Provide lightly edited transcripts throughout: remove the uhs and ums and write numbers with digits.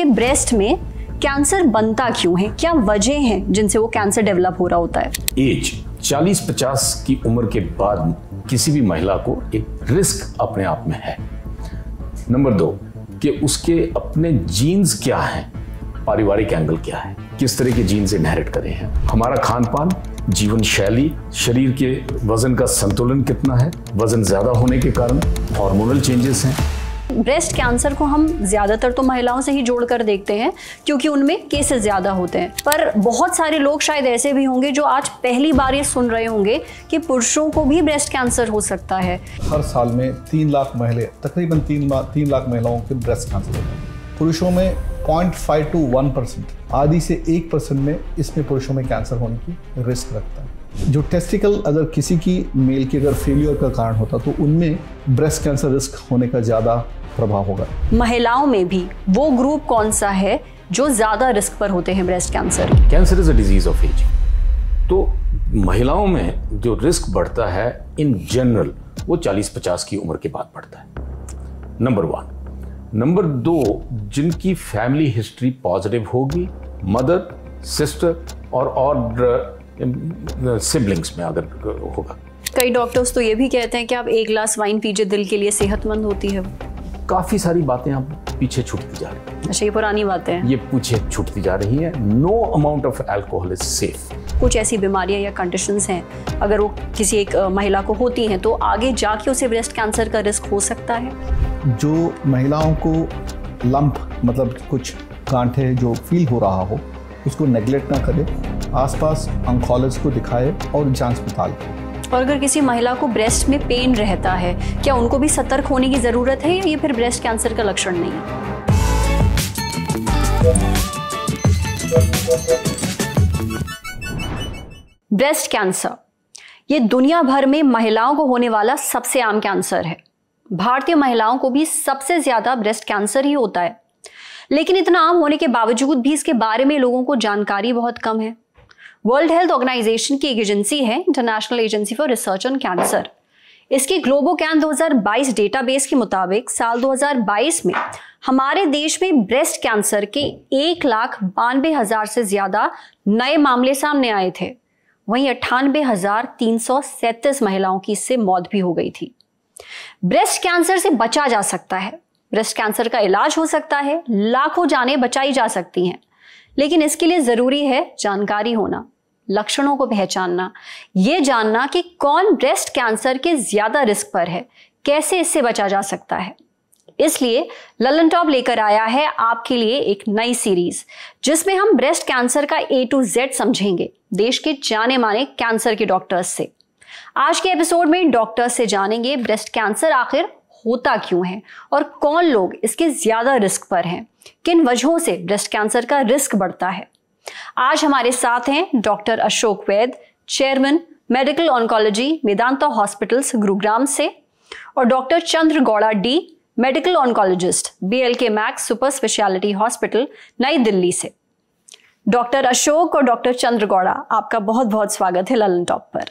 Breast में cancer बनता क्यों है, क्या वजह हैं जिनसे वो कैंसर डेवलप हो रहा होता है? एज 40-50 की उम्र के बाद किसी भी महिला को एक रिस्क अपने आप में है। नंबर 2 कि उसके अपने जीन्स क्या हैं, पारिवारिक एंगल क्या है, किस तरह के जीन्स इनहेरिट करे हैं, हमारा खान पान, जीवन शैली, शरीर के वजन का संतुलन कितना है, वजन ज्यादा होने के कारण हार्मोनल चेंजेस हैं। ब्रेस्ट कैंसर को हम ज्यादातर तो महिलाओं से ही जोड़कर देखते हैं क्योंकि उनमें केसेस ज्यादा होते हैं, पर बहुत सारे लोग शायद ऐसे भी होंगे जो आज पहली बार ये सुन रहे होंगे कि पुरुषों को भी ब्रेस्ट कैंसर हो सकता है। हर साल में 3 लाख महिलाएं, तकरीबन 3 लाख महिलाओं के ब्रेस्ट कैंसर होता है। पुरुषों में 0.5 to 1%, आधी से 1% में इसमें पुरुषों में कैंसर होने की रिस्क रखता है। जो टेस्टिकल अगर किसी की मेल की अगर फेलियर का कारण होता तो उनमें ब्रेस्ट कैंसर रिस्क होने का ज़्यादा प्रभाव होगा। महिलाओं में भी वो ग्रुप कौन सा है जो ज़्यादा रिस्क पर होते हैं breast cancer? Cancer is a disease of age. तो महिलाओं में जो रिस्क बढ़ता है इन जनरल वो 40-50 की उम्र के बाद बढ़ता है, नंबर 1। नंबर 2, जिनकी फैमिली हिस्ट्री पॉजिटिव होगी, मदर, सिस्टर और सिबलिंग्स में अगर होगा। कई डॉक्टर्स तो ये भी कहते हैं कि आप 1 ग्लास वाइन पीजिए, दिल के लिए सेहतमंद होती है। काफी सारी बातें अब पीछे छूटती जा रही हैं। अच्छा, ये पुरानी बातें हैं, ये पीछे छूटती जा रही है। No amount of alcohol is safe. कुछ ऐसी बीमारियां या कंडीशंस हैं अगर वो किसी एक महिला को होती हैं तो आगे जाके उसे ब्रेस्ट कैंसर का रिस्क हो सकता है। जो महिलाओं को लंप मतलब कुछ गांठे जो फील हो रहा हो उसको नेग्लेक्ट ना करे, आसपास ऑन्कोलॉजिस्ट को दिखाए और जांच पड़ताल करे। और अगर किसी महिला को ब्रेस्ट में पेन रहता है, क्या उनको भी सतर्क होने की जरूरत है या ये फिर ब्रेस्ट कैंसर का लक्षण नहीं है? ब्रेस्ट कैंसर ये दुनिया भर में महिलाओं को होने वाला सबसे आम कैंसर है। भारतीय महिलाओं को भी सबसे ज्यादा ब्रेस्ट कैंसर ही होता है, लेकिन इतना आम होने के बावजूद भी इसके बारे में लोगों को जानकारी बहुत कम है। वर्ल्ड हेल्थ ऑर्गेनाइजेशन की एक एजेंसी है, international agency for research on cancer. इसकी ग्लोबोकैन 2022 डेटाबेस के मुताबिक साल 2022 में हमारे देश में ब्रेस्ट कैंसर के 1,92,000 से ज्यादा नए मामले सामने आए थे। वहीं 98,337 महिलाओं की इससे मौत भी हो गई थी। ब्रेस्ट कैंसर से बचा जा सकता है, ब्रेस्ट कैंसर का इलाज हो सकता है, लाखों जानें बचाई जा सकती हैं, लेकिन इसके लिए जरूरी है जानकारी होना, लक्षणों को पहचानना, ये जानना कि कौन ब्रेस्ट कैंसर के ज्यादा रिस्क पर है, कैसे इससे बचा जा सकता है। इसलिए ललन टॉप लेकर आया है आपके लिए एक नई सीरीज जिसमें हम ब्रेस्ट कैंसर का A to Z समझेंगे देश के जाने माने कैंसर के डॉक्टर्स से। आज के एपिसोड में डॉक्टर से जानेंगे ब्रेस्ट कैंसर आखिर होता क्यों है और कौन लोग इसके ज्यादा रिस्क पर हैं, किन वजहों से ब्रेस्ट कैंसर का रिस्क बढ़ता है। आज हमारे साथ हैं doctor Ashok Vaid, chairman medical oncology Medanta hospitals Gurugram से, और doctor Chandra Gowda D, medical oncologist BLK Max super speciality hospital New Delhi से। डॉक्टर अशोक और डॉक्टर चंद्र गौड़ा, आपका बहुत बहुत स्वागत है ललन टॉप पर।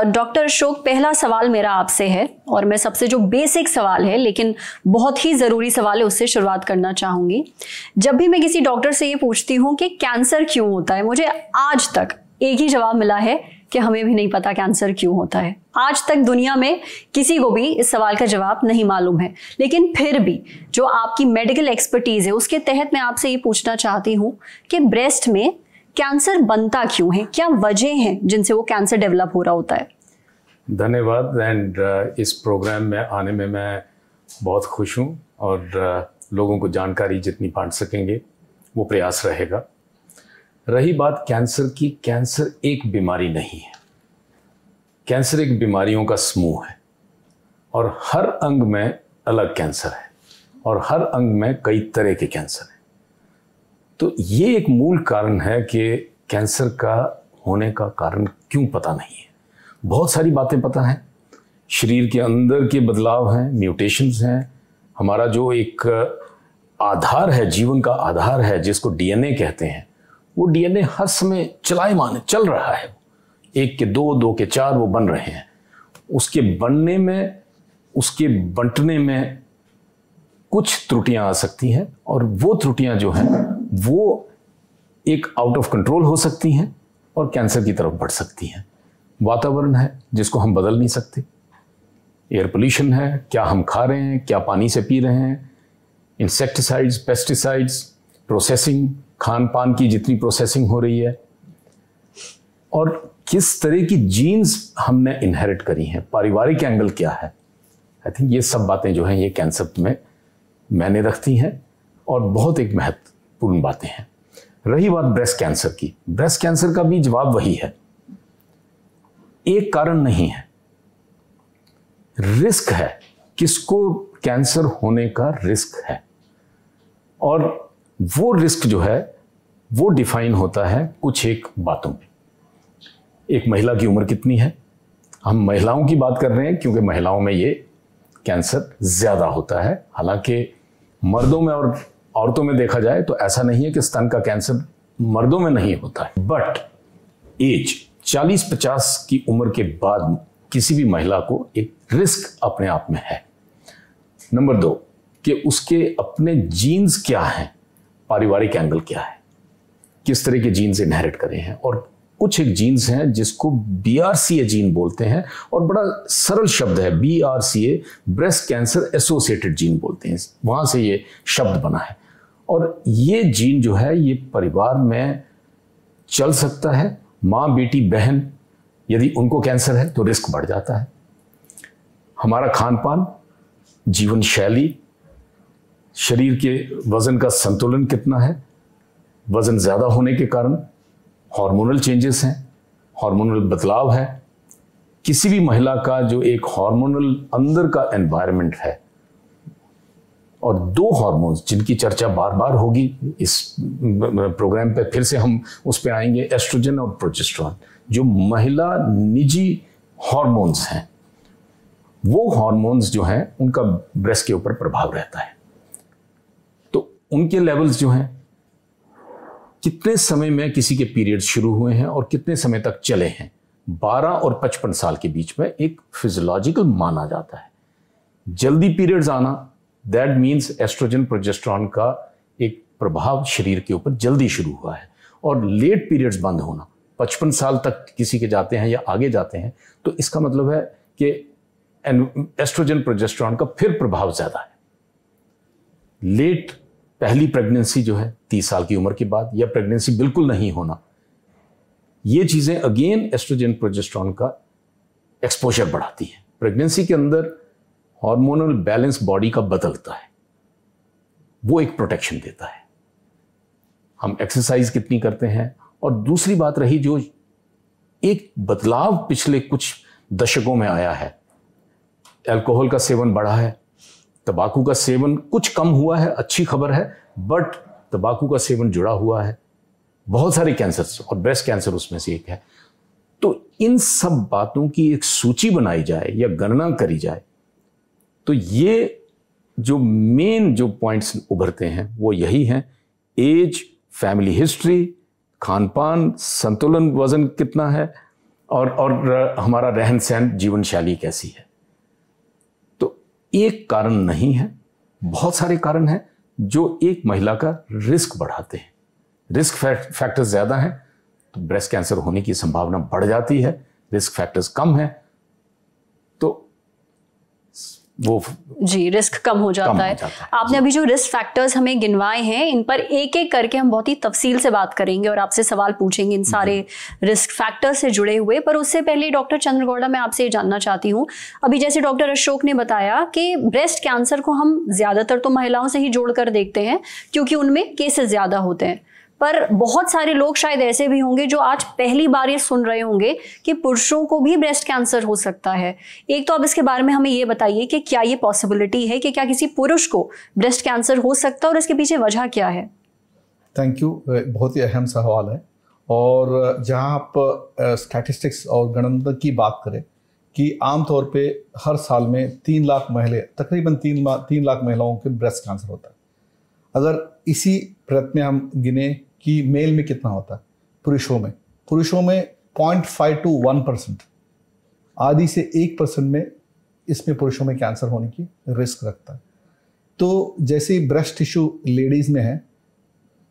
डॉक्टर अशोक, पहला सवाल मेरा आपसे है और मैं सबसे जो बेसिक सवाल है लेकिन बहुत ही ज़रूरी सवाल है उससे शुरुआत करना चाहूँगी। जब भी मैं किसी डॉक्टर से ये पूछती हूँ कि कैंसर क्यों होता है, मुझे आज तक एक ही जवाब मिला है कि हमें भी नहीं पता कैंसर क्यों होता है। आज तक दुनिया में किसी को भी इस सवाल का जवाब नहीं मालूम है, लेकिन फिर भी जो आपकी मेडिकल एक्सपर्टीज है उसके तहत मैं आपसे ये पूछना चाहती हूँ कि ब्रेस्ट में कैंसर बनता क्यों है, क्या वजह हैं जिनसे वो कैंसर डेवलप हो रहा होता है? धन्यवाद। एंड इस प्रोग्राम में आने में मैं बहुत खुश हूँ और लोगों को जानकारी जितनी बांट सकेंगे वो प्रयास रहेगा। रही बात कैंसर की, कैंसर एक बीमारी नहीं है, कैंसर एक बीमारियों का समूह है और हर अंग में अलग कैंसर है और हर अंग में कई तरह के कैंसर हैं। तो ये एक मूल कारण है कि कैंसर का होने का कारण क्यों पता नहीं है। बहुत सारी बातें पता हैं, शरीर के अंदर के बदलाव हैं, म्यूटेशंस हैं, हमारा जो एक आधार है, जीवन का आधार है जिसको DNA कहते हैं, वो DNA हर समय चलायमान चल रहा है। 1 के 2, 2 के 4 वो बन रहे हैं। उसके बनने में, उसके बंटने में कुछ त्रुटियां आ सकती हैं और वो त्रुटियां जो हैं वो एक आउट ऑफ कंट्रोल हो सकती हैं और कैंसर की तरफ बढ़ सकती हैं। वातावरण है जिसको हम बदल नहीं सकते, एयर पोल्यूशन है, क्या हम खा रहे हैं, क्या पानी से पी रहे हैं, इंसेक्टिसाइड्स, पेस्टिसाइड्स, प्रोसेसिंग, खान पान की जितनी प्रोसेसिंग हो रही है, और किस तरह की जीन्स हमने इनहेरिट करी हैं, पारिवारिक एंगल क्या है। आई थिंक ये सब बातें जो हैं ये कैंसर में मायने रखती हैं और बहुत एक महत्वपूर्ण बातें हैं। रही बात ब्रेस्ट कैंसर की, ब्रेस्ट कैंसर का भी जवाब वही है, एक कारण नहीं है, रिस्क है। किसको कैंसर होने का रिस्क है, और वो रिस्क जो है वो डिफाइन होता है कुछ एक बातों में। एक महिला की उम्र कितनी है, हम महिलाओं की बात कर रहे हैं क्योंकि महिलाओं में ये कैंसर ज्यादा होता है, हालांकि मर्दों में और औरतों में देखा जाए तो ऐसा नहीं है कि स्तन का कैंसर मर्दों में नहीं होता है, बट एज 40-50 की उम्र के बाद किसी भी महिला को एक रिस्क अपने आप में है। नंबर 2 कि उसके अपने जीन्स क्या हैं, पारिवारिक एंगल क्या है, किस तरह के जीन्स इनहेरिट करे हैं, और कुछ एक जीन्स हैं जिसको BRCA जीन बोलते हैं, और बड़ा सरल शब्द है BRCA, breast cancer associated gene बोलते हैं, वहां से ये शब्द बना है। और ये जीन जो है ये परिवार में चल सकता है, माँ बेटी बहन यदि उनको कैंसर है तो रिस्क बढ़ जाता है। हमारा खान पान, जीवन शैली, शरीर के वजन का संतुलन कितना है, वजन ज्यादा होने के कारण हार्मोनल चेंजेस हैं, हार्मोनल बदलाव है। किसी भी महिला का जो एक हार्मोनल अंदर का एनवायरनमेंट है, और 2 हार्मोन्स जिनकी चर्चा बार बार होगी इस प्रोग्राम पे, फिर से हम उस पे आएंगे, एस्ट्रोजन और प्रोजेस्टेरोन, जो महिला निजी हार्मोन्स हैं, वो हार्मोन्स जो हैं उनका ब्रेस्ट के ऊपर प्रभाव रहता है। तो उनके लेवल्स जो हैं, कितने समय में किसी के पीरियड्स शुरू हुए हैं और कितने समय तक चले हैं, 12 और 55 साल के बीच में एक फिजियोलॉजिकल माना जाता है। जल्दी पीरियड्स आना, दैट मीन्स एस्ट्रोजन प्रोजेस्टेरोन का एक प्रभाव शरीर के ऊपर जल्दी शुरू हुआ है, और लेट पीरियड्स बंद होना, 55 साल तक किसी के जाते हैं या आगे जाते हैं, तो इसका मतलब है कि एस्ट्रोजन प्रोजेस्टेरोन का फिर प्रभाव ज्यादा है। लेट पहली प्रेगनेंसी जो है 30 साल की उम्र के बाद, या प्रेगनेंसी बिल्कुल नहीं होना, ये चीजें अगेन एस्ट्रोजन प्रोजेस्टेरोन का एक्सपोजर बढ़ाती है। प्रेगनेंसी के अंदर हार्मोनल बैलेंस बॉडी का बदलता है, वो एक प्रोटेक्शन देता है। हम एक्सरसाइज कितनी करते हैं, और दूसरी बात रही जो एक बदलाव पिछले कुछ दशकों में आया है, अल्कोहल का सेवन बढ़ा है, तंबाकू का सेवन कुछ कम हुआ है, अच्छी खबर है, बट तंबाकू का सेवन जुड़ा हुआ है बहुत सारे कैंसर्स, और ब्रेस्ट कैंसर उसमें से एक है। तो इन सब बातों की एक सूची बनाई जाए या गणना करी जाए, तो ये जो मेन जो पॉइंट्स उभरते हैं वो यही हैं, एज, फैमिली हिस्ट्री, खान पान, संतुलन, वजन कितना है, और हमारा रहन सहन, जीवन शैली कैसी है। तो एक कारण नहीं है, बहुत सारे कारण हैं जो एक महिला का रिस्क बढ़ाते हैं। रिस्क फैक्टर्स ज्यादा हैं तो ब्रेस्ट कैंसर होने की संभावना बढ़ जाती है, रिस्क फैक्टर्स कम है तो वो जी रिस्क कम हो जाता है। आपने अभी जो रिस्क फैक्टर्स हमें गिनवाए हैं, इन पर एक एक करके हम बहुत ही तफसील से बात करेंगे और आपसे सवाल पूछेंगे इन सारे रिस्क फैक्टर्स से जुड़े हुए। पर उससे पहले डॉक्टर चंद्रगौड़ा, मैं आपसे ये जानना चाहती हूँ, अभी जैसे डॉक्टर अशोक ने बताया कि ब्रेस्ट कैंसर को हम ज्यादातर तो महिलाओं से ही जोड़कर देखते हैं क्योंकि उनमें केसेस ज्यादा होते हैं, पर बहुत सारे लोग शायद ऐसे भी होंगे जो आज पहली बार ये सुन रहे होंगे कि पुरुषों को भी ब्रेस्ट कैंसर हो सकता है। एक तो आप इसके बारे में हमें ये बताइए कि क्या ये पॉसिबिलिटी है कि क्या किसी पुरुष को ब्रेस्ट कैंसर हो सकता है और इसके पीछे वजह क्या है? थैंक यू, बहुत ही अहम सवाल है। और जहां आप स्टैटिस्टिक्स और गणना की बात करें कि आमतौर पे हर साल में 3 लाख महिलाएं, तकरीबन 3 लाख महिलाओं के ब्रेस्ट कैंसर होता है। अगर इसी प्रयत्न में हम गिने कि मेल में कितना होता है, पुरुषों में 0.5 to 1%, आधी से 1% में इसमें पुरुषों में कैंसर होने की रिस्क रखता है। तो जैसे ब्रेस्ट टिश्यू लेडीज़ में है,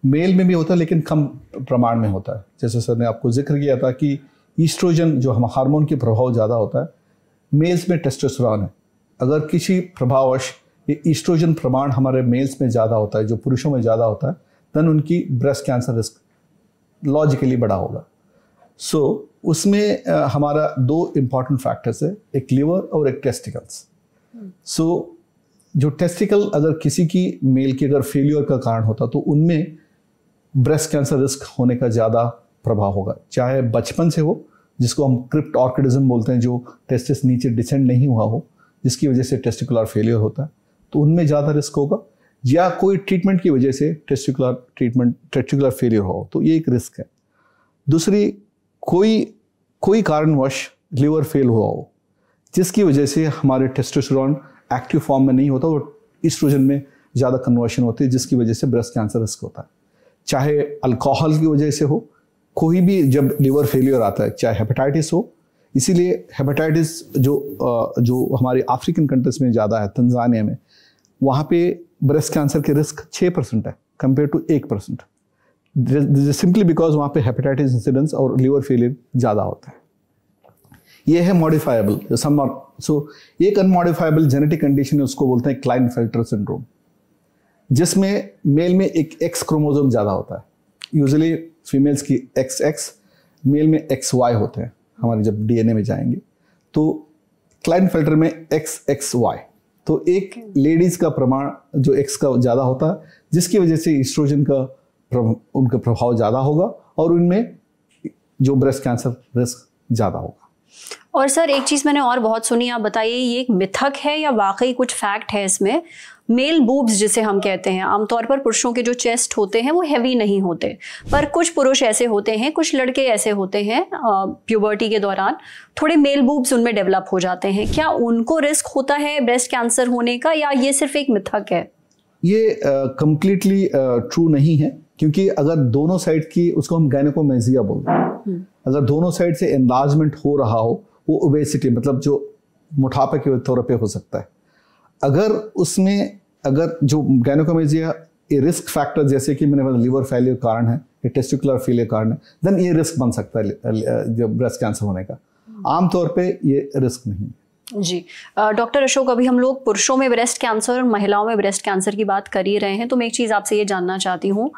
मेल में भी होता है लेकिन कम प्रमाण में होता है। जैसे सर ने आपको जिक्र किया था कि ईस्ट्रोजन जो हम हार्मोन के प्रभाव ज़्यादा होता है, मेल्स में टेस्टोस्टेरोन है। अगर किसी प्रभाववश ये ईस्ट्रोजन प्रमाण हमारे मेल्स में ज़्यादा होता है, जो पुरुषों में ज़्यादा होता है, देन उनकी ब्रेस्ट कैंसर रिस्क लॉजिकली बड़ा होगा। सो उसमें हमारा 2 इम्पॉर्टेंट फैक्टर्स है, एक लिवर और एक टेस्टिकल्स। सो जो टेस्टिकल अगर किसी की मेल की अगर फेलियर का कारण होता तो उनमें ब्रेस्ट कैंसर रिस्क होने का ज़्यादा प्रभाव होगा, चाहे बचपन से हो, जिसको हम क्रिप्ट ऑर्किडिज्म बोलते हैं, जो टेस्टिस नीचे डिसेंड नहीं हुआ हो, जिसकी वजह से टेस्टिकुलर फेलियर होता है, तो उनमें ज़्यादा रिस्क होगा, या कोई ट्रीटमेंट की वजह से टेस्टिकुलर फेलियर हो, तो ये एक रिस्क है। दूसरी, कोई कारणवश लिवर फेल हुआ हो, जिसकी वजह से हमारे टेस्टोस्टेरोन एक्टिव फॉर्म में नहीं होता और ईस्ट्रोजन में ज़्यादा कन्वर्शन होती है, जिसकी वजह से ब्रेस्ट कैंसर रिस्क होता है। चाहे अल्कोहल की वजह से हो, कोई भी जब लिवर फेलियर आता है, चाहे हेपेटाइटिस हो, इसीलिए हेपेटाइटिस जो हमारे अफ्रीकन कंट्रीज में ज़्यादा है, तंजानिया में, वहाँ पे ब्रेस्ट कैंसर के रिस्क 6% है कंपेयर टू 1%। सिंपली बिकॉज वहाँ पे हेपेटाइटिस इंसिडेंस और लिवर फेलियर ज़्यादा होता है। ये है मॉडिफाइबल। सो एक अनमॉडिफाइबल जेनेटिक कंडीशन है, उसको बोलते हैं क्लाइनफेल्टर सिंड्रोम, जिसमें मेल में एक एक्स क्रोमोसोम ज़्यादा होता है। यूजुअली फीमेल्स की XX, मेल में XY होते हैं। हमारे जब DNA में जाएंगे तो क्लाइनफेल्टर में XXY, तो एक लेडीज़ का प्रमाण जो X का ज़्यादा होता है, जिसकी वजह से ईस्ट्रोजन का उनका प्रभाव ज़्यादा होगा और उनमें जो ब्रेस्ट कैंसर रिस्क ज़्यादा होगा। और सर एक चीज़ मैंने और बहुत सुनी, आप बताइए ये एक मिथक है या वाकई कुछ फैक्ट है इसमें? मेल बूब्स जिसे हम कहते हैं, आमतौर पर पुरुषों के जो चेस्ट होते हैं वो हैवी नहीं होते, पर कुछ पुरुष ऐसे होते हैं, कुछ लड़के ऐसे होते हैं प्यूबर्टी के दौरान थोड़े मेल बूब्स उनमें डेवलप हो जाते हैं। क्या उनको रिस्क होता है ब्रेस्ट कैंसर होने का, या ये सिर्फ एक मिथक है? ये कंप्लीटली ट्रू नहीं है, क्योंकि अगर दोनों साइड की, उसको हम गायनेकोमेजिया बोलते हैं, अगर दोनों साइड से एनलार्जमेंट हो रहा हो, वो ओबेसिटी मतलब जो मोटापे के तौर पे हो सकता है। अगर जो गायनेकोमेजिया ये रिस्क फैक्टर, जैसे कि मैंने बताया लिवर फेलियर कारण है, ये टेस्टिकुलर फेलियर कारण है, देन ये रिस्क बन सकता है जो ब्रेस्ट कैंसर होने का। आमतौर पे ये रिस्क नहीं है। जी डॉक्टर अशोक, अभी हम लोग पुरुषों में ब्रेस्ट कैंसर और महिलाओं में ब्रेस्ट कैंसर की बात कर ही रहे हैं, तो मैं एक चीज़ आपसे ये जानना चाहती हूँ,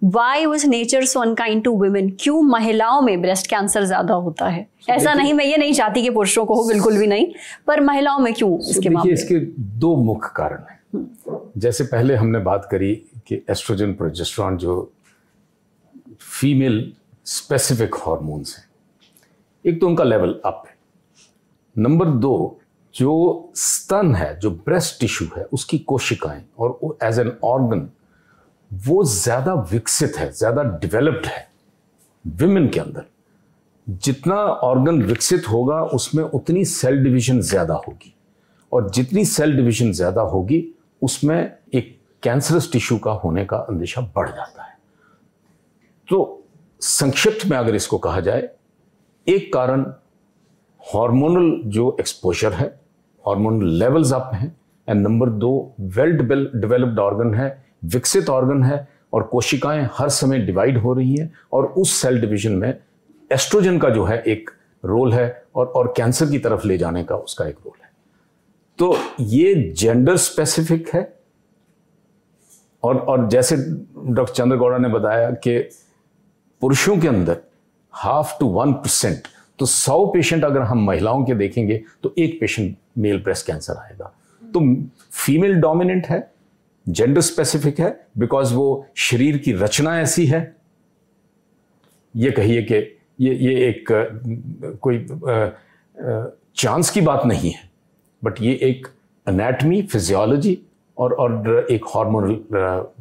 why was nature so unkind to women? क्यों महिलाओं में ब्रेस्ट कैंसर ज़्यादा होता है? ऐसा नहीं, मैं ये नहीं चाहती कि पुरुषों को हो, बिल्कुल भी नहीं, पर महिलाओं में क्यों इसके मामले? इसके 2 मुख्य कारण हैं। जैसे पहले हमने बात करी कि एस्ट्रोजन प्रोजेस्टेरॉन जो फीमेल स्पेसिफिक हार्मोन्स हैं, एक तो उनका लेवल अप है। नंबर 2, जो स्तन है, जो ब्रेस्ट टिश्यू है, उसकी कोशिकाएं और एज एन ऑर्गन वो ज़्यादा विकसित है, ज़्यादा डेवलप्ड है विमेन के अंदर। जितना ऑर्गन विकसित होगा उसमें उतनी सेल डिवीजन ज़्यादा होगी, और जितनी सेल डिवीजन ज़्यादा होगी उसमें एक कैंसरस टिश्यू का होने का अंदेशा बढ़ जाता है। तो संक्षिप्त में अगर इसको कहा जाए, एक कारण हार्मोनल जो एक्सपोजर है, हार्मोनल लेवल्स अप हैं, and number 2 well developed organ है, विकसित ऑर्गन है, और कोशिकाएं हर समय डिवाइड हो रही हैं, और उस सेल डिवीजन में एस्ट्रोजन का जो है एक रोल है, और कैंसर की तरफ ले जाने का उसका एक रोल है। तो ये जेंडर स्पेसिफिक है, और जैसे डॉक्टर चंद्रगौड़ा ने बताया कि पुरुषों के अंदर 0.5 to 1%, तो 100 पेशेंट अगर हम महिलाओं के देखेंगे तो 1 पेशेंट मेल ब्रेस्ट कैंसर आएगा। तो फीमेल डोमिनेंट है, जेंडर स्पेसिफिक है, बिकॉज वो शरीर की रचना ऐसी है। ये कहिए कि ये एक कोई चांस की बात नहीं है, बट ये एक एनाटमी, फिजियोलॉजी और एक हार्मोनल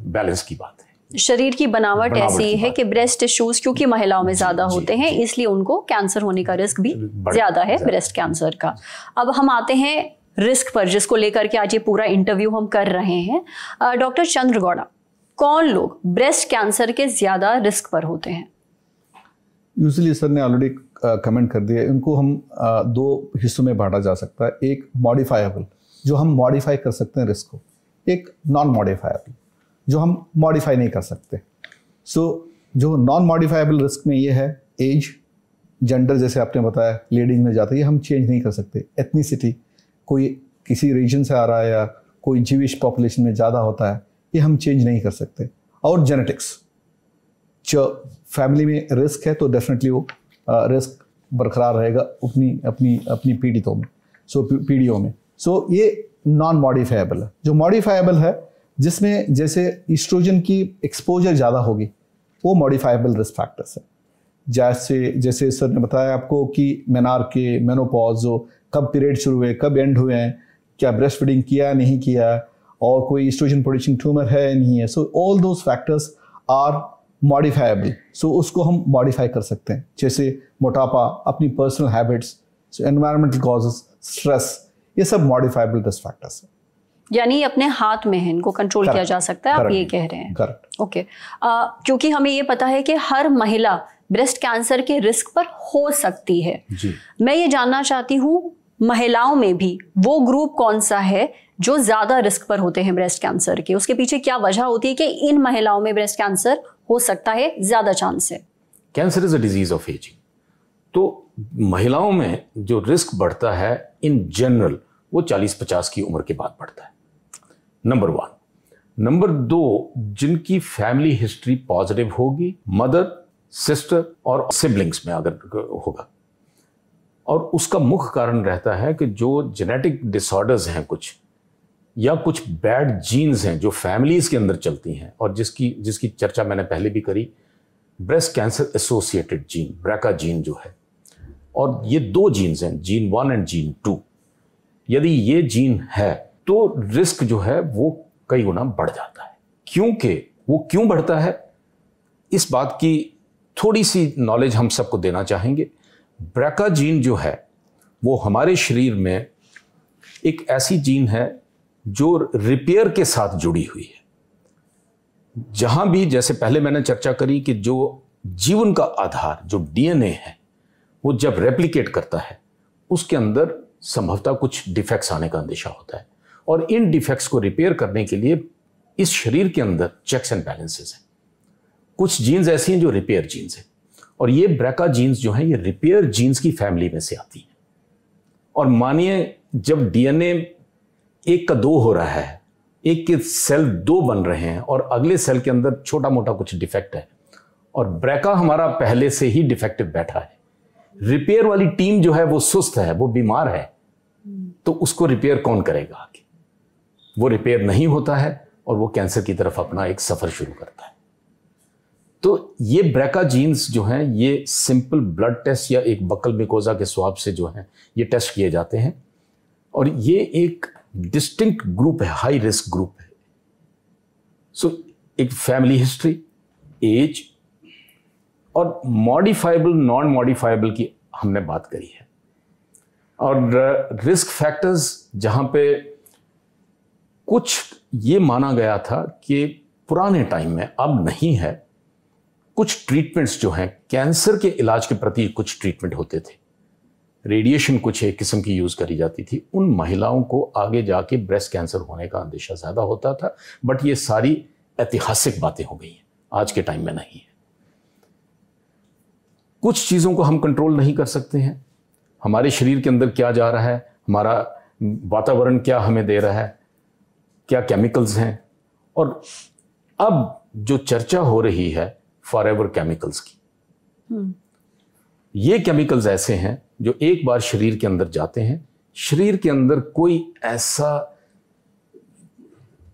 बैलेंस की बात है। शरीर की बनावट ऐसी है कि ब्रेस्ट टिश्यूज क्योंकि महिलाओं में ज़्यादा होते हैं, इसलिए उनको कैंसर होने का रिस्क भी ज़्यादा है ब्रेस्ट कैंसर का। अब हम आते हैं रिस्क पर, जिसको लेकर के आज ये पूरा इंटरव्यू हम कर रहे हैं। डॉक्टर चंद्रगौड़ा, कौन लोग ब्रेस्ट कैंसर के ज़्यादा रिस्क पर होते हैं? यूजुअली सर ने ऑलरेडी कमेंट कर दिया, इनको हम 2 हिस्सों में बांटा जा सकता है। एक मॉडिफाइबल, जो हम मॉडिफाई कर सकते हैं रिस्क को, एक नॉन मॉडिफाइबल जो हम मॉडिफाई नहीं कर सकते। सो जो नॉन मॉडिफाइबल रिस्क में ये है एज, जेंडर जैसे आपने बताया लेडीज में जाता है, ये हम चेंज नहीं कर सकते। एथनिसिटी, कोई किसी रीजन से आ रहा है या कोई जीविश पॉपुलेशन में ज़्यादा होता है, ये हम चेंज नहीं कर सकते। और जेनेटिक्स, जो फैमिली में रिस्क है तो डेफिनेटली वो रिस्क बरकरार रहेगा अपनी पीड़ितों में, पीढ़ियों में। सो ये नॉन मॉडिफाइबल है। जो मॉडिफाइबल है जिसमें जैसे ईस्ट्रोजन की एक्सपोजर ज़्यादा होगी, वो मॉडिफाइबल रिस्क फैक्टर्स है। जैसे सर ने बताया आपको कि मेनार्के, मेनोपॉज, कब पीरियड शुरू हुए, कब एंड हुए हैं, क्या ब्रेस्ट फीडिंग किया नहीं किया, और कोई ईस्ट्रोजन प्रोड्यूसिंग ट्यूमर है नहीं है। So all those factors are modifiable. So उसको हम मॉडिफाई कर सकते हैं, जैसे मोटापा, अपनी personal habits, environmental causes, stress, ये सब मॉडिफाइबल रिस्क फैक्टर्स हैं। यानी अपने हाथ में है, इनको कंट्रोल किया जा सकता है, आप ये कह रहे हैं। करेक्ट। ओके। क्योंकि हमें ये पता है कि हर महिला ब्रेस्ट कैंसर के रिस्क पर हो सकती है जी। मैं ये जानना चाहती हूँ महिलाओं में भी वो ग्रुप कौन सा है जो ज्यादा रिस्क पर होते हैं ब्रेस्ट कैंसर के, उसके पीछे क्या वजह होती है कि इन महिलाओं में ब्रेस्ट कैंसर हो सकता है, ज्यादा चांस है? Cancer is a disease of ageing. तो महिलाओं में जो रिस्क बढ़ता है इन जनरल वो 40-50 की उम्र के बाद बढ़ता है, नंबर 1। नंबर 2, जिनकी फैमिली हिस्ट्री पॉजिटिव होगी, मदर, सिस्टर और सिबलिंग्स में अगर होगा, और उसका मुख्य कारण रहता है कि जो जेनेटिक डिसऑर्डर्स हैं कुछ, या कुछ बैड जीन्स हैं जो फैमिलीज के अंदर चलती हैं, और जिसकी चर्चा मैंने पहले भी करी, breast cancer associated gene, BRCA gene जो है, और ये 2 जीन्स हैं, जीन 1 एंड जीन 2। यदि ये जीन है तो रिस्क जो है वो कई गुना बढ़ जाता है। क्योंकि वो क्यों बढ़ता है, इस बात की थोड़ी सी नॉलेज हम सबको देना चाहेंगे। ब्रैका जीन जो है वो हमारे शरीर में एक ऐसी जीन है जो रिपेयर के साथ जुड़ी हुई है। जहां भी, जैसे पहले मैंने चर्चा करी कि जो जीवन का आधार जो डीएनए है वो जब रेप्लिकेट करता है उसके अंदर संभवतः कुछ डिफेक्ट्स आने का अंदेशा होता है, और इन डिफेक्ट्स को रिपेयर करने के लिए इस शरीर के अंदर चेक्स एंड बैलेंसेस हैं। कुछ जीन्स ऐसी हैं जो रिपेयर जीन्स हैं, और ये ब्रैका जीन्स जो हैं ये रिपेयर जीन्स की फैमिली में से आती हैं। और मानिए जब डीएनए 1 का 2 हो रहा है, एक के सेल 2 बन रहे हैं और अगले सेल के अंदर छोटा मोटा कुछ डिफेक्ट है, और ब्रैका हमारा पहले से ही डिफेक्टिव बैठा है, रिपेयर वाली टीम जो है वो सुस्त है, वो बीमार है, तो उसको रिपेयर कौन करेगा आगे? वो रिपेयर नहीं होता है और वो कैंसर की तरफ अपना एक सफर शुरू करता है। तो ये ब्रैका जीन्स जो हैं ये सिंपल ब्लड टेस्ट या एक बकल मिकोजा के स्वाब से जो हैं ये टेस्ट किए जाते हैं, और ये एक डिस्टिंक्ट ग्रुप है, हाई रिस्क ग्रुप है। सो एक फैमिली हिस्ट्री, एज और मॉडिफाइबल नॉन मॉडिफाइबल की हमने बात करी है। और रिस्क फैक्टर्स जहां पे कुछ ये माना गया था कि पुराने टाइम में, अब नहीं है, कुछ ट्रीटमेंट्स जो हैं कैंसर के इलाज के प्रति कुछ ट्रीटमेंट होते थे, रेडिएशन कुछ एक किस्म की यूज करी जाती थी, उन महिलाओं को आगे जाके ब्रेस्ट कैंसर होने का अंदेशा ज्यादा होता था। बट ये सारी ऐतिहासिक बातें हो गई हैं, आज के टाइम में नहीं है। कुछ चीजों को हम कंट्रोल नहीं कर सकते हैं, हमारे शरीर के अंदर क्या जा रहा है, हमारा वातावरण क्या हमें दे रहा है, क्या केमिकल्स हैं, और अब जो चर्चा हो रही है फॉरएवर केमिकल्स की, ये केमिकल्स ऐसे हैं जो एक बार शरीर के अंदर जाते हैं, शरीर के अंदर कोई ऐसा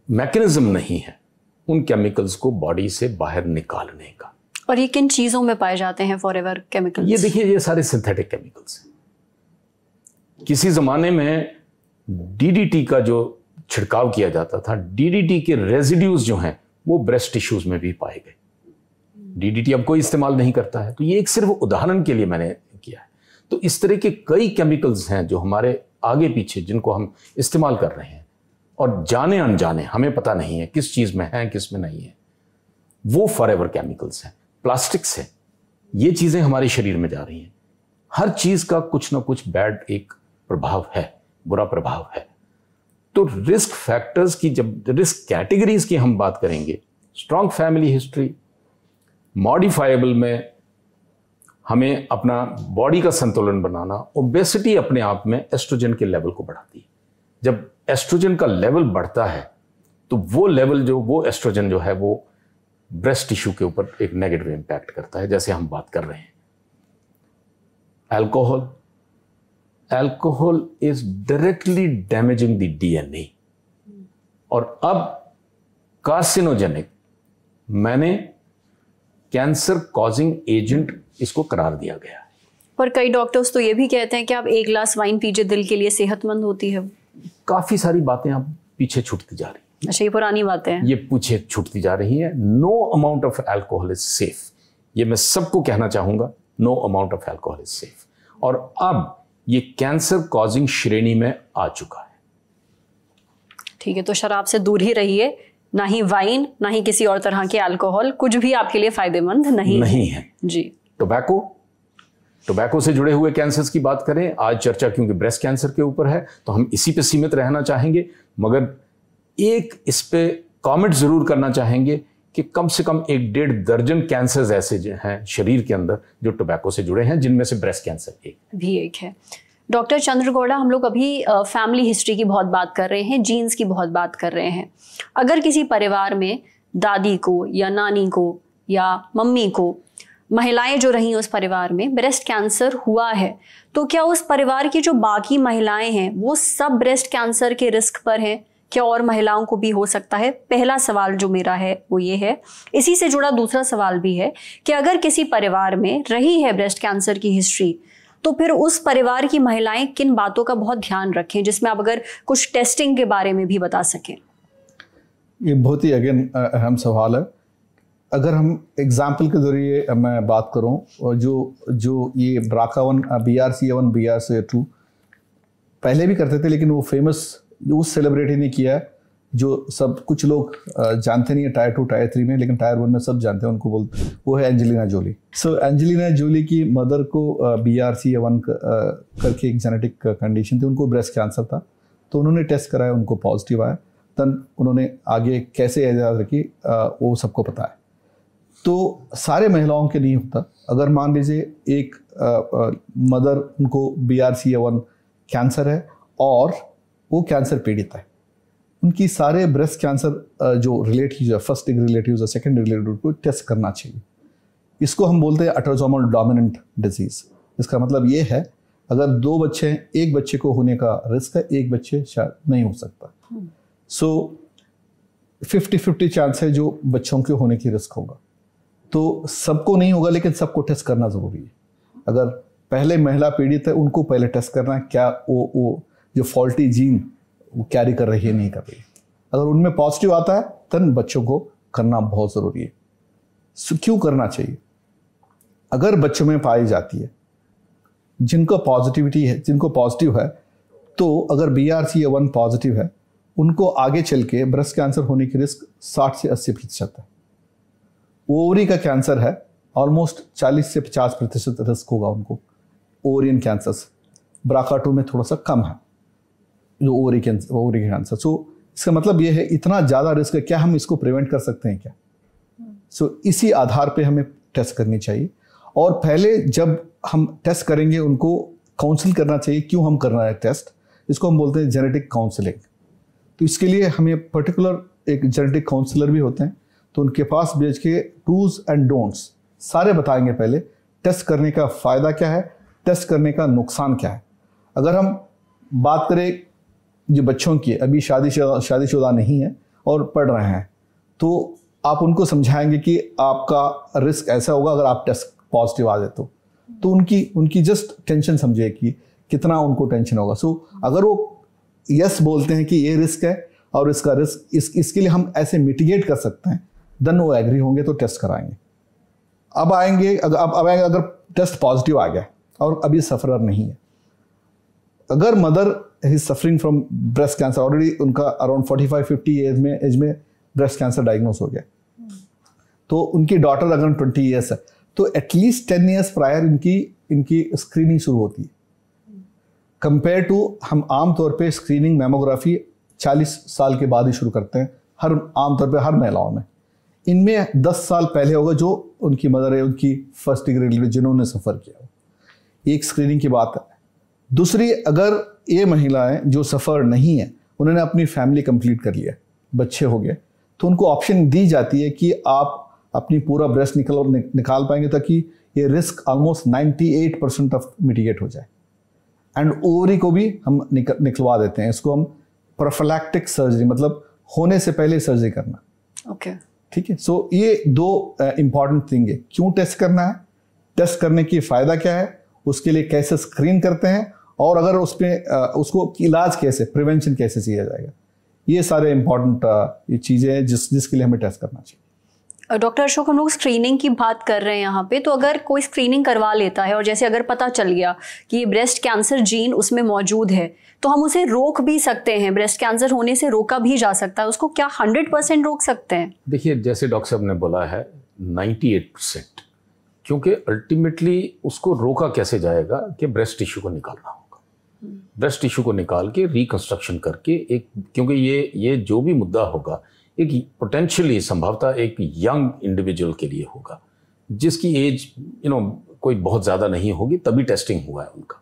मैकेनिज्म नहीं है उन केमिकल्स को बॉडी से बाहर निकालने का। और ये किन चीजों में पाए जाते हैं फॉरएवर केमिकल्स? ये देखिए, ये सारे सिंथेटिक केमिकल्स हैं। किसी जमाने में डीडीटी का जो छिड़काव किया जाता था, डीडीटी के रेजिड्यूज जो हैं वो ब्रेस्ट टिश्यूज में भी पाए गए। डीडीटी अब कोई इस्तेमाल नहीं करता है, तो ये एक सिर्फ उदाहरण के लिए मैंने किया है। तो इस तरह के कई केमिकल्स हैं जो हमारे आगे पीछे, जिनको हम इस्तेमाल कर रहे हैं और जाने अनजाने हमें पता नहीं है किस चीज में है किस में नहीं है, वो फॉरएवर केमिकल्स हैं। प्लास्टिक्स है, ये चीजें हमारे शरीर में जा रही हैं। हर चीज का कुछ ना कुछ बैड एक प्रभाव है, बुरा प्रभाव है। तो रिस्क फैक्टर्स की, जब रिस्क कैटेगरीज की हम बात करेंगे, स्ट्रॉन्ग फैमिली हिस्ट्री, मॉडिफाइबल में हमें अपना बॉडी का संतुलन बनाना, ओबेसिटी अपने आप में एस्ट्रोजन के लेवल को बढ़ाती है। जब एस्ट्रोजन का लेवल बढ़ता है तो वो लेवल वो एस्ट्रोजन जो है वो ब्रेस्ट टिश्यू के ऊपर एक नेगेटिव इंपैक्ट करता है। जैसे हम बात कर रहे हैं alcohol is directly damaging the DNA, और अब कार्सिनोजेनिक, मैंने कैंसर कॉजिंग एजेंट इसको करार दिया गया है। पर कई डॉक्टर्स तो ये भी कहते हैं कि आप 1 ग्लास वाइन पीजिए, दिल के लिए सेहतमंद होती है। काफी सारी बातें अब पीछे छूटती जा रही हैं। अच्छा, ये पुरानी बातें हैं, ये पीछे छूटती जा रही है। No amount of alcohol is safe, ये मैं सबको कहना चाहूंगा, no amount of alcohol is safe. और अब ये कैंसर कॉजिंग श्रेणी में आ चुका है। ठीक है, तो शराब से दूर ही रहिए, ना ही वाइन, ना ही किसी और तरह के अल्कोहल, कुछ भी आपके लिए फायदेमंद नहीं है जी। टोबैको से जुड़े हुए कैंसर्स की बात करें, आज चर्चा क्योंकि ब्रेस्ट कैंसर के ऊपर है तो हम इसी पे सीमित रहना चाहेंगे, मगर एक इस पे कमेंट जरूर करना चाहेंगे कि कम से कम 1-1.5 दर्जन कैंसर्स ऐसे हैं शरीर के अंदर जो टोबैको से जुड़े हैं, जिनमें से ब्रेस्ट कैंसर एक है। डॉक्टर चंद्रगौड़ा, हम लोग अभी फैमिली हिस्ट्री की बहुत बात कर रहे हैं, जीन्स की बहुत बात कर रहे हैं। अगर किसी परिवार में दादी को या नानी को या मम्मी को, महिलाएं जो रही उस परिवार में, ब्रेस्ट कैंसर हुआ है, तो क्या उस परिवार की जो बाकी महिलाएं हैं वो सब ब्रेस्ट कैंसर के रिस्क पर हैं? क्या और महिलाओं को भी हो सकता है? पहला सवाल जो मेरा है वो ये है। इसी से जुड़ा दूसरा सवाल भी है कि अगर किसी परिवार में रही है ब्रेस्ट कैंसर की हिस्ट्री, तो फिर उस परिवार की महिलाएं किन बातों का बहुत ध्यान रखें, जिसमें आप अगर कुछ टेस्टिंग के बारे में भी बता सकें। ये बहुत ही अगेन अहम सवाल है। अगर हम एग्जाम्पल के ज़रिए मैं बात करूं, और जो ये BRCA1, BRCA1, BRCA2 पहले भी करते थे, लेकिन वो फेमस उस सेलिब्रिटी ने किया है जो सब कुछ लोग जानते नहीं है टायर 2 टायर 3 में, लेकिन टायर 1 में सब जानते हैं, उनको बोलते, वो है एंजेलिना जोली। सो एंजेलिना जोली की मदर को BRCA1 करके एक जेनेटिक कंडीशन थी, उनको ब्रेस्ट कैंसर था, तो उन्होंने टेस्ट कराया, उनको पॉजिटिव आया। तब उन्होंने आगे कैसे एजाज रखी वो सबको पता है। तो सारे महिलाओं के नहीं होता। अगर मान लीजिए एक मदर, उनको BRCA1 कैंसर है और वो कैंसर पीड़ित है, उनकी सारे ब्रेस्ट कैंसर जो रिलेटिव्स है, फर्स्ट डिग्री रिलेटिव्स है, सेकंड डिग्री रिलेटिव को टेस्ट करना चाहिए। इसको हम बोलते हैं ऑटोसोमल डोमिनेंट डिजीज। इसका मतलब ये है, अगर 2 बच्चे हैं, एक बच्चे को होने का रिस्क है, एक बच्चे शायद नहीं हो सकता। सो 50-50 चांस है जो बच्चों के होने की रिस्क होगा। तो सबको नहीं होगा, लेकिन सबको टेस्ट करना ज़रूरी है। अगर पहले महिला पीड़ित है, उनको पहले टेस्ट करना है, क्या वो जो फॉल्टी जीन वो कैरी कर रही है, नहीं कर रही है। अगर उनमें पॉजिटिव आता है, तब बच्चों को करना बहुत ज़रूरी है। क्यों करना चाहिए? अगर बच्चों में पाई जाती है, जिनको पॉजिटिविटी है, जिनको पॉजिटिव है, तो अगर BRCA1 पॉजिटिव है, उनको आगे चल के ब्रेस्ट कैंसर होने की रिस्क 60 से 80% है। ओवरी का कैंसर है, ऑलमोस्ट 40 से 50% रिस्क होगा उनको, ओवरियन कैंसर। BRCA2 में थोड़ा सा कम है जो ओवरी कैंसर। सो इसका मतलब ये है, इतना ज़्यादा रिस्क है, क्या हम इसको प्रिवेंट कर सकते हैं क्या? सो इसी आधार पे हमें टेस्ट करनी चाहिए। और पहले जब हम टेस्ट करेंगे, उनको काउंसिल करना चाहिए। क्यों हम करना है टेस्ट? इसको हम बोलते हैं जेनेटिक काउंसलिंग। तो इसके लिए हमें पर्टिकुलर एक जेनेटिक काउंसलर भी होते हैं, तो उनके पास भेज के डूज एंड डोंट्स सारे बताएंगे। पहले टेस्ट करने का फ़ायदा क्या है, टेस्ट करने का नुकसान क्या है। अगर हम बात करें जो बच्चों की, अभी शादीशुदा नहीं है और पढ़ रहे हैं, तो आप उनको समझाएंगे कि आपका रिस्क ऐसा होगा अगर आप टेस्ट पॉजिटिव आ जाए तो उनकी जस्ट टेंशन समझिए कि कितना उनको टेंशन होगा। सो अगर वो यस बोलते हैं कि ये रिस्क है और इसका रिस्क इसके लिए हम ऐसे मिटिगेट कर सकते हैं, देन वो एग्री होंगे तो टेस्ट कराएंगे। अब आएंगे अगर टेस्ट पॉजिटिव आ गया और अभी सफरर नहीं है, अगर mother is suffering from breast cancer, already उनका अराउंड 45-50 एज में ब्रेस्ट कैंसर डायग्नोस हो गया, तो उनकी डॉटर अगर 20 ईयर्स है, तो एटलीस्ट 10 ईयर्स प्रायर इनकी स्क्रीनिंग शुरू होती है। कंपेयर टू हम आम तौर पे स्क्रीनिंग मैमोग्राफी 40 साल के बाद ही शुरू करते हैं, हर आमतौर पे हर महिलाओं में। इनमें 10 साल पहले होगा जो उनकी मदर है, उनकी फर्स्ट डिग्री जिन्होंने सफ़र किया, एक स्क्रीनिंग की बात है। दूसरी, अगर ये महिलाएं जो सफ़र नहीं है, उन्होंने अपनी फैमिली कंप्लीट कर लिया, बच्चे हो गए, तो उनको ऑप्शन दी जाती है कि आप अपनी पूरा ब्रेस्ट निकाल पाएंगे ताकि ये रिस्क ऑलमोस्ट 98% ऑफ मिटिगेट हो जाए। एंड ओवरी को भी हम निकलवा देते हैं। इसको हम प्रोफिलैक्टिक सर्जरी, मतलब होने से पहले सर्जरी करना। ओके, ठीक है। सो ये 2 इंपॉर्टेंट थिंग है। क्यों टेस्ट करना है, टेस्ट करने की फ़ायदा क्या है, उसके लिए कैसे स्क्रीन करते हैं, और अगर उसको इलाज कैसे, प्रिवेंशन कैसे किया जाएगा, ये सारे इंपॉर्टेंट ये चीज़ें हैं जिसके लिए हमें टेस्ट करना चाहिए। डॉक्टर अशोक, हम लोग स्क्रीनिंग की बात कर रहे हैं यहाँ पे, तो अगर कोई स्क्रीनिंग करवा लेता है और जैसे अगर पता चल गया कि ये ब्रेस्ट कैंसर जीन उसमें मौजूद है, तो हम उसे रोक भी सकते हैं, ब्रेस्ट कैंसर होने से रोका भी जा सकता है, उसको क्या 100% रोक सकते हैं? देखिए, जैसे डॉक्टर साहब ने बोला है 98%, क्योंकि अल्टीमेटली उसको रोका कैसे जाएगा कि ब्रेस्ट टिश्यू को निकालना होगा। ब्रेस्ट टिश्यू को निकाल के रिकंस्ट्रक्शन करके एक, क्योंकि ये जो भी मुद्दा होगा एक पोटेंशियली संभवतः एक यंग इंडिविजुअल के लिए होगा जिसकी एज कोई बहुत ज़्यादा नहीं होगी, तभी टेस्टिंग हुआ है उनका।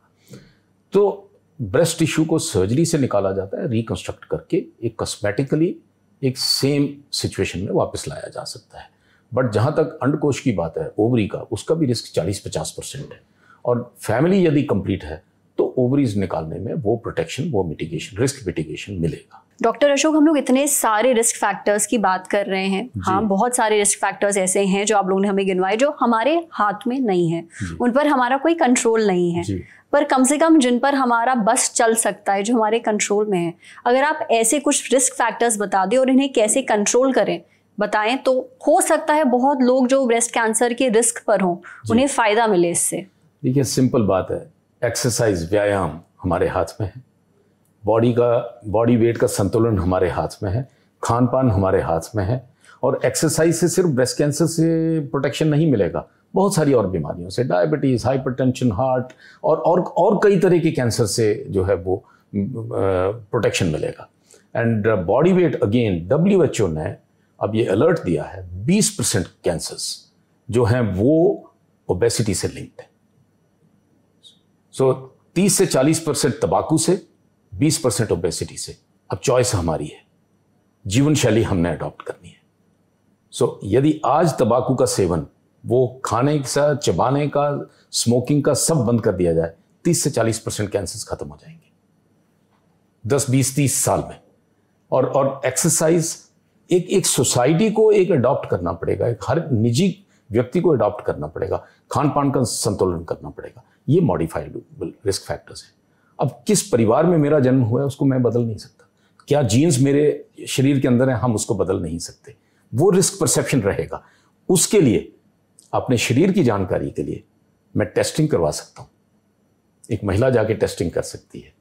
तो ब्रेस्ट टिश्यू को सर्जरी से निकाला जाता है, रिकंस्ट्रक्ट करके एक कॉस्मेटिकली एक सेम सिचुएशन में वापस लाया जा सकता है। बट जहाँ तक अंडकोश की बात है, ओवरी का, उसका भी रिस्क 40-50% है, और फैमिली यदि कंप्लीट है तो ओवरीज निकालने में वो प्रोटेक्शन, वो मिटिगेशन, रिस्क मिटिगेशन मिलेगा। डॉक्टर अशोक, हम लोग इतने सारे रिस्क फैक्टर्स की बात कर रहे हैं, हाँ, बहुत सारे रिस्क फैक्टर्स ऐसे हैं जो आप लोगों ने हमें गिनवाए जो हमारे हाथ में नहीं है, उन पर हमारा कोई कंट्रोल नहीं है, पर कम से कम जिन पर हमारा बस चल सकता है, जो हमारे कंट्रोल में है, अगर आप ऐसे कुछ रिस्क फैक्टर्स बता दें और इन्हें कैसे कंट्रोल करें बताएं, तो हो सकता है बहुत लोग जो ब्रेस्ट कैंसर के रिस्क पर हों उन्हें फायदा मिले इससे। देखिए, सिंपल बात है, एक्सरसाइज, व्यायाम हमारे हाथ में है, बॉडी वेट का संतुलन हमारे हाथ में है, खान पान हमारे हाथ में है, और एक्सरसाइज से सिर्फ ब्रेस्ट कैंसर से प्रोटेक्शन नहीं मिलेगा, बहुत सारी और बीमारियों से, डायबिटीज़, हाइपरटेंशन, हार्ट और कई तरह के कैंसर से जो है वो प्रोटेक्शन मिलेगा। And body weight, again WHO ने अब ये अलर्ट दिया है 20% कैंसर्स जो हैं वो ओबेसिटी से लिंक्ड है। सो 30 से 40% तंबाकू से, 20% ओबेसिटी से। अब चॉइस हमारी है, जीवन शैली हमने अडॉप्ट करनी है। सो यदि आज तंबाकू का सेवन, वो खाने का, चबाने का, स्मोकिंग का सब बंद कर दिया जाए, 30 से 40% कैंसर्स खत्म हो जाएंगे 10, 20, 30 साल में। और एक्सरसाइज एक सोसाइटी को एक अडॉप्ट करना पड़ेगा, एक हर निजी व्यक्ति को अडॉप्ट करना पड़ेगा, खान पान का संतुलन करना पड़ेगा। ये मॉडिफाइबल रिस्क फैक्टर्स हैं। अब किस परिवार में मेरा जन्म हुआ है उसको मैं बदल नहीं सकता, क्या जीन्स मेरे शरीर के अंदर है हम उसको बदल नहीं सकते, वो रिस्क परसेप्शन रहेगा। उसके लिए अपने शरीर की जानकारी के लिए मैं टेस्टिंग करवा सकता हूँ, एक महिला जाके टेस्टिंग कर सकती है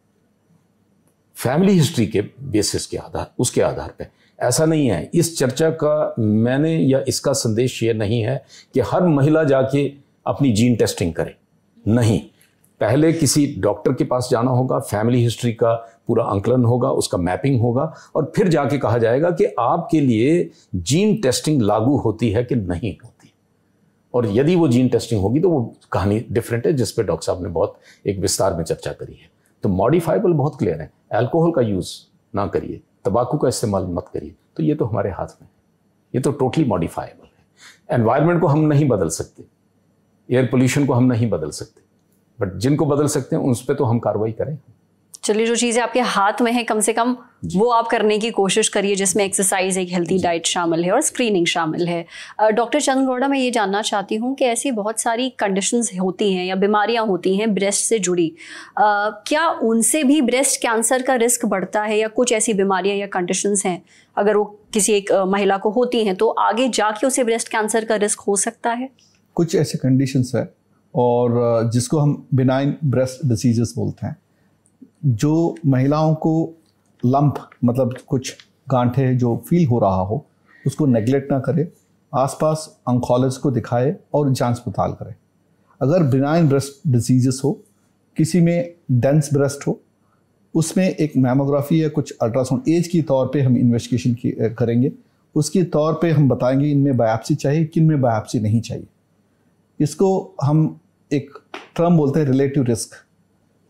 फैमिली हिस्ट्री के बेसिस के आधार, उसके आधार पे। ऐसा नहीं है, इस चर्चा का मैंने या इसका संदेश ये नहीं है कि हर महिला जाके अपनी जीन टेस्टिंग करे, नहीं, पहले किसी डॉक्टर के पास जाना होगा, फैमिली हिस्ट्री का पूरा आंकलन होगा, उसका मैपिंग होगा, और फिर जाके कहा जाएगा कि आपके लिए जीन टेस्टिंग लागू होती है कि नहीं होती। और यदि वो जीन टेस्टिंग होगी तो वो कहानी डिफरेंट है, जिस पे डॉक्टर साहब ने बहुत एक विस्तार में चर्चा करी है। तो मॉडिफाइबल बहुत क्लियर है, अल्कोहल का यूज़ ना करिए, तंबाकू का इस्तेमाल मत करिए, तो ये तो हमारे हाथ में है, ये तो टोटली मॉडिफाइबल है। एनवायरनमेंट को हम नहीं बदल सकते, एयर पोल्यूशन को हम नहीं बदल सकते, बट जिनको बदल सकते हैं उस पर तो हम कार्रवाई करें। चलिए, जो चीज़ें आपके हाथ में है कम से कम वो आप करने की कोशिश करिए, जिसमें एक्सरसाइज, एक हेल्थी डाइट शामिल है और स्क्रीनिंग शामिल है। डॉक्टर चंद्र गौड़ा, मैं ये जानना चाहती हूँ कि ऐसी बहुत सारी कंडीशंस होती हैं या बीमारियाँ होती हैं ब्रेस्ट से जुड़ी, क्या उनसे भी ब्रेस्ट कैंसर का रिस्क बढ़ता है, या कुछ ऐसी बीमारियाँ या कंडीशंस हैं अगर वो किसी एक महिला को होती हैं तो आगे जाके उसे ब्रेस्ट कैंसर का रिस्क हो सकता है? कुछ ऐसे कंडीशंस है, और जिसको हम बिनाइन ब्रेस्ट डिसीजेस बोलते हैं। जो महिलाओं को लंप, मतलब कुछ गांठे जो फील हो रहा हो, उसको नेग्लेक्ट ना करे, आसपास ऑन्कोलॉजिस्ट को दिखाए और जांच पड़ताल करे। अगर बिनाइन ब्रेस्ट डिसीजेस हो, किसी में डेंस ब्रेस्ट हो, उसमें एक मैमोग्राफी या कुछ अल्ट्रासाउंड एज के तौर पे हम इन्वेस्टिगेशन करेंगे। उसके तौर पे हम बताएंगे इनमें बायोप्सी चाहिए, किन में बायोप्सी नहीं चाहिए। इसको हम एक टर्म बोलते हैं रिलेटिव रिस्क।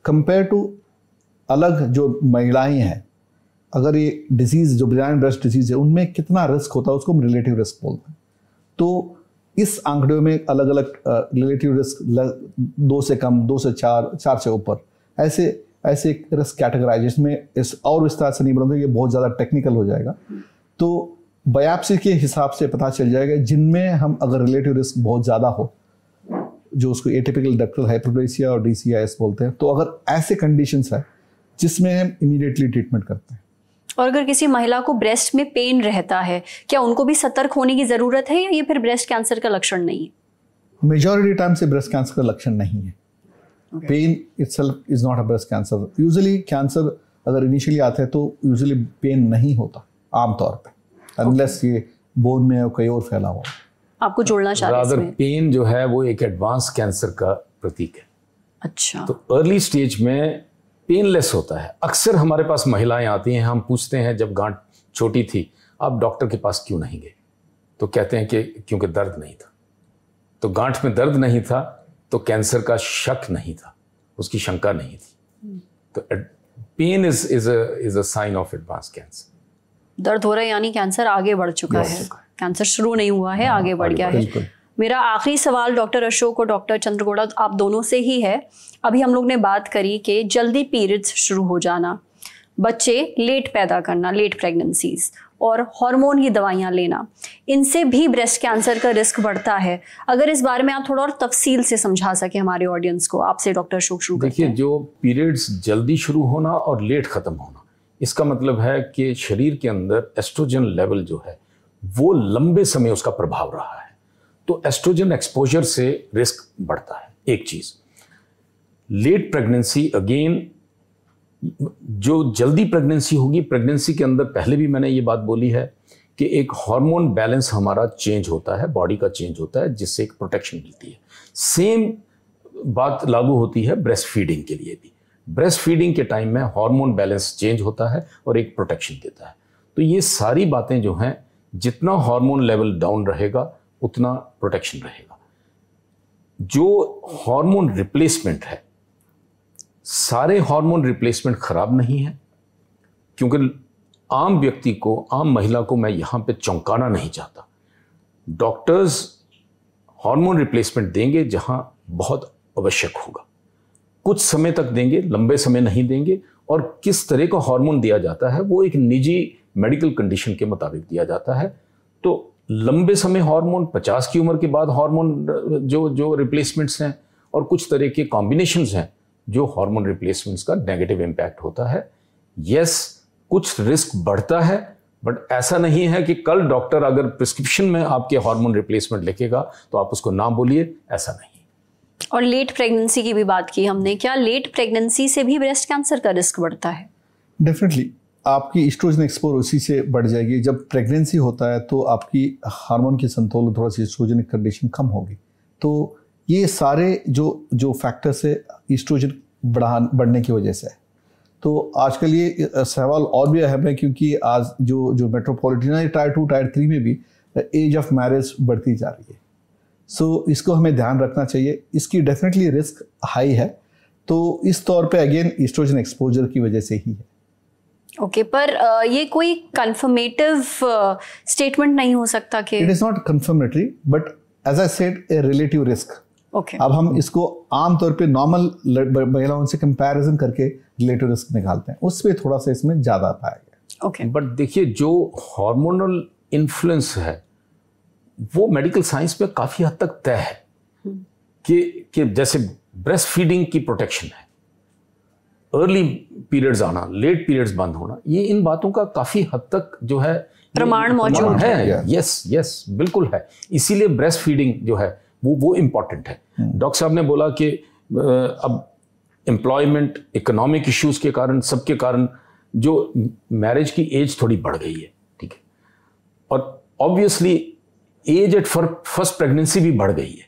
कंपेयर टू अलग जो महिलाएं हैं, अगर ये डिजीज़ जो बेनाइन ब्रेस्ट डिजीज़ है उनमें कितना रिस्क होता है उसको हम रिलेटिव रिस्क बोलते हैं। तो इस आंकड़े में अलग अलग रिलेटिव रिस्क 2 से कम, 2 से 4, 4 से ऊपर, ऐसे रिस्क कैटेगराइजेशन में इस और विस्तार से नहीं बोलूँगा, ये बहुत ज़्यादा टेक्निकल हो जाएगा। तो बायोप्सी के हिसाब से पता चल जाएगा जिनमें हम अगर रिलेटिव रिस्क बहुत ज़्यादा हो, जो उसको एटिपिकल डक्टल हाइपरप्लेसिया और DCIS बोलते हैं, तो अगर ऐसे कंडीशंस है जिसमें हम इमीडिएटली ट्रीटमेंट करते हैं। और अगर किसी महिला को ब्रेस्ट में पेन रहता है, क्या उनको भी सतर्क होने की ज़रूरत है या ये फिर ब्रेस्ट कैंसर का लक्षण नहीं है? मेजॉरिटी टाइम से ब्रेस्ट कैंसर का लक्षण नहीं है। Pain itself is not a breast cancer. Usually cancer अगर इनिशियली आता है तो यूजुअली पेन नहीं होता आमतौर पे, अनलेस ये बोन में और कहीं और फैला हुआ। आपको जोड़ना चाह रहे हैं? पेन जो है वो एक एडवांस कैंसर का प्रतीक है। अच्छा। तो अर्ली स्टेज में पेनलेस होता है। अक्सर हमारे पास महिलाएं आती हैं, हम पूछते हैं जब गांठ छोटी थी आप डॉक्टर के पास क्यों नहीं गए, तो कहते हैं कि क्योंकि दर्द नहीं था। तो गांठ में दर्द नहीं था तो कैंसर का शक नहीं था, उसकी शंका नहीं थी। तो pain is a sign of advance cancer. दर्द हो रहा है यानी कैंसर आगे बढ़ चुका है। कैंसर शुरू नहीं हुआ है, आगे बढ़ गया है। मेरा आखिरी सवाल डॉक्टर अशोक और डॉक्टर चंद्रगौड़ा आप दोनों से ही है। अभी हम लोग ने बात करी कि जल्दी पीरियड्स शुरू हो जाना, बच्चे लेट पैदा करना, लेट प्रेगनेंसीज, और हार्मोन की दवाइयाँ लेना, इनसे भी ब्रेस्ट कैंसर का रिस्क बढ़ता है। अगर इस बारे में आप थोड़ा और तफसील से समझा सके हमारे ऑडियंस को। आपसे डॉक्टर अशोक शुरू करते हैं। देखिए, जो पीरियड्स जल्दी शुरू होना और लेट ख़त्म होना, इसका मतलब है कि शरीर के अंदर एस्ट्रोजन लेवल जो है वो लंबे समय उसका प्रभाव रहा है। तो एस्ट्रोजन एक्सपोजर से रिस्क बढ़ता है। एक चीज़, लेट प्रेगनेंसी, अगेन जो जल्दी प्रेगनेंसी होगी, प्रेगनेंसी के अंदर पहले भी मैंने ये बात बोली है कि एक हार्मोन बैलेंस हमारा चेंज होता है, बॉडी का चेंज होता है, जिससे एक प्रोटेक्शन मिलती है। सेम बात लागू होती है ब्रेस्ट फीडिंग के लिए भी। ब्रेस्ट फीडिंग के टाइम में हार्मोन बैलेंस चेंज होता है और एक प्रोटेक्शन देता है। तो ये सारी बातें जो हैं, जितना हार्मोन लेवल डाउन रहेगा उतना प्रोटेक्शन रहेगा। जो हार्मोन रिप्लेसमेंट है, सारे हार्मोन रिप्लेसमेंट खराब नहीं है, क्योंकि आम व्यक्ति को, आम महिला को मैं यहां पे चौंकाना नहीं चाहता। डॉक्टर्स हार्मोन रिप्लेसमेंट देंगे जहां बहुत आवश्यक होगा, कुछ समय तक देंगे, लंबे समय नहीं देंगे। और किस तरह का हार्मोन दिया जाता है वो एक निजी मेडिकल कंडीशन के मुताबिक दिया जाता है। तो लंबे समय हार्मोन, 50 की उम्र के बाद हार्मोन जो रिप्लेसमेंट्स हैं, और कुछ तरह के कॉम्बिनेशंस हैं जो हार्मोन रिप्लेसमेंट्स का नेगेटिव इम्पैक्ट होता है। यस, कुछ रिस्क बढ़ता है, बट ऐसा नहीं है कि कल डॉक्टर अगर प्रिस्क्रिप्शन में आपके हार्मोन रिप्लेसमेंट लिखेगा तो आप उसको ना बोलिए, ऐसा नहीं। और लेट प्रेगनेंसी की भी बात की हमने, क्या लेट प्रेगनेंसी से भी ब्रेस्ट कैंसर का रिस्क बढ़ता है? डेफिनेटली आपकी एस्ट्रोजन एक्सपोजर उसी से बढ़ जाएगी। जब प्रेगनेंसी होता है तो आपकी हार्मोन की संतुलन, थोड़ा सी एस्ट्रोजनिक कंडीशन कम होगी। तो ये सारे जो फैक्टर्स है एस्ट्रोजन बढ़ने की वजह से है। तो आजकल ये सवाल और भी अहम है, क्योंकि आज जो मेट्रोपॉलिटन टायर 2 टायर 3 में भी एज ऑफ मैरिज बढ़ती जा रही है। सो इसको हमें ध्यान रखना चाहिए। इसकी डेफिनेटली रिस्क हाई है। तो इस तौर पे अगेन एस्ट्रोजन एक्सपोजर की वजह से ही है। ओके, पर ये कोई कंफर्मेटिव स्टेटमेंट नहीं हो सकता कि it is not confirmatory, but as I said a relative risk. Okay, अब हम इसको आमतौर पे नॉर्मल महिलाओं से कंपैरिजन करके रिलेटिव रिस्क निकालते हैं, उस पर थोड़ा सा इसमें ज़्यादा पाया गया। ओके, बट देखिए, जो हार्मोनल इन्फ्लुएंस है वो मेडिकल साइंस में काफ़ी हद तक तय है कि जैसे ब्रेस्ट फीडिंग की प्रोटेक्शन है, अर्ली पीरियड्स आना, लेट पीरियड्स बंद होना, ये इन बातों का काफ़ी हद तक जो है प्रमाण मौजूद है। यस, बिल्कुल है। इसीलिए ब्रेस्ट फीडिंग जो है वो इम्पॉर्टेंट है। डॉक्टर साहब ने बोला कि अब एम्प्लॉयमेंट, इकोनॉमिक इश्यूज के कारण, सबके कारण जो मैरिज की एज थोड़ी बढ़ गई है, ठीक है, और obviously age at first pregnancy भी बढ़ गई है।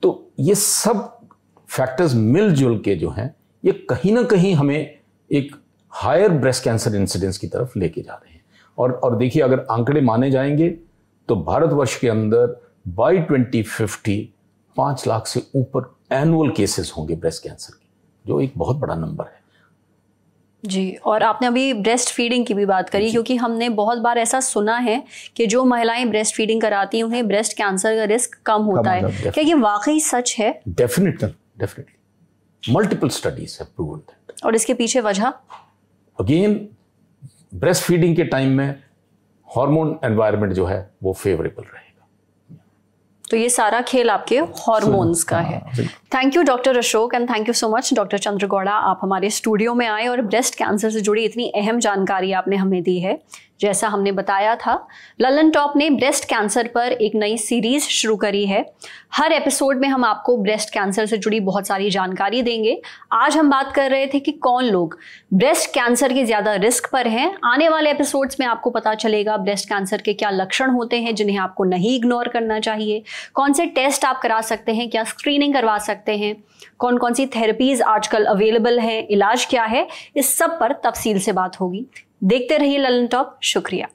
तो ये सब फैक्टर्स मिलजुल के जो हैं, ये कहीं ना कहीं हमें एक हायर ब्रेस्ट कैंसर इंसिडेंस की तरफ लेके जा रहे हैं। और देखिए, अगर आंकड़े माने जाएंगे तो भारतवर्ष के अंदर बाय 2050 5 लाख से ऊपर एनुअल केसेस होंगे ब्रेस्ट कैंसर के, जो एक बहुत बड़ा नंबर है जी। और आपने अभी ब्रेस्ट फीडिंग की भी बात करी, क्योंकि हमने बहुत बार ऐसा सुना है कि जो महिलाएं ब्रेस्ट फीडिंग कराती हैं उन्हें ब्रेस्ट कैंसर का रिस्क कम होता है। क्या ये वाकई सच है? Definitely multiple studies have proven that. और इसके पीछे वजह? अगेन, ब्रेस्ट फीडिंग के टाइम में हार्मोन एनवायरनमेंट जो है वो फेवरेबल रहेगा। तो ये सारा खेल आपके हॉर्मोन्स का है। Thank you doctor Ashok, and thank you so much doctor Chandragowda, आप हमारे स्टूडियो में आए और ब्रेस्ट कैंसर से जुड़ी इतनी अहम जानकारी आपने हमें दी है। जैसा हमने बताया था, ललन टॉप ने ब्रेस्ट कैंसर पर एक नई सीरीज शुरू करी है। हर एपिसोड में हम आपको ब्रेस्ट कैंसर से जुड़ी बहुत सारी जानकारी देंगे। आज हम बात कर रहे थे कि कौन लोग ब्रेस्ट कैंसर के ज्यादा रिस्क पर हैं। आने वाले एपिसोड्स में आपको पता चलेगा ब्रेस्ट कैंसर के क्या लक्षण होते हैं जिन्हें आपको नहीं इग्नोर करना चाहिए, कौन से टेस्ट आप करा सकते हैं, क्या स्क्रीनिंग करवा सकते हैं, कौन कौन सी थेरेपीज आजकल अवेलेबल हैं, इलाज क्या है, इस सब पर तफसील से बात होगी। देखते रहिए ललन टॉप। शुक्रिया।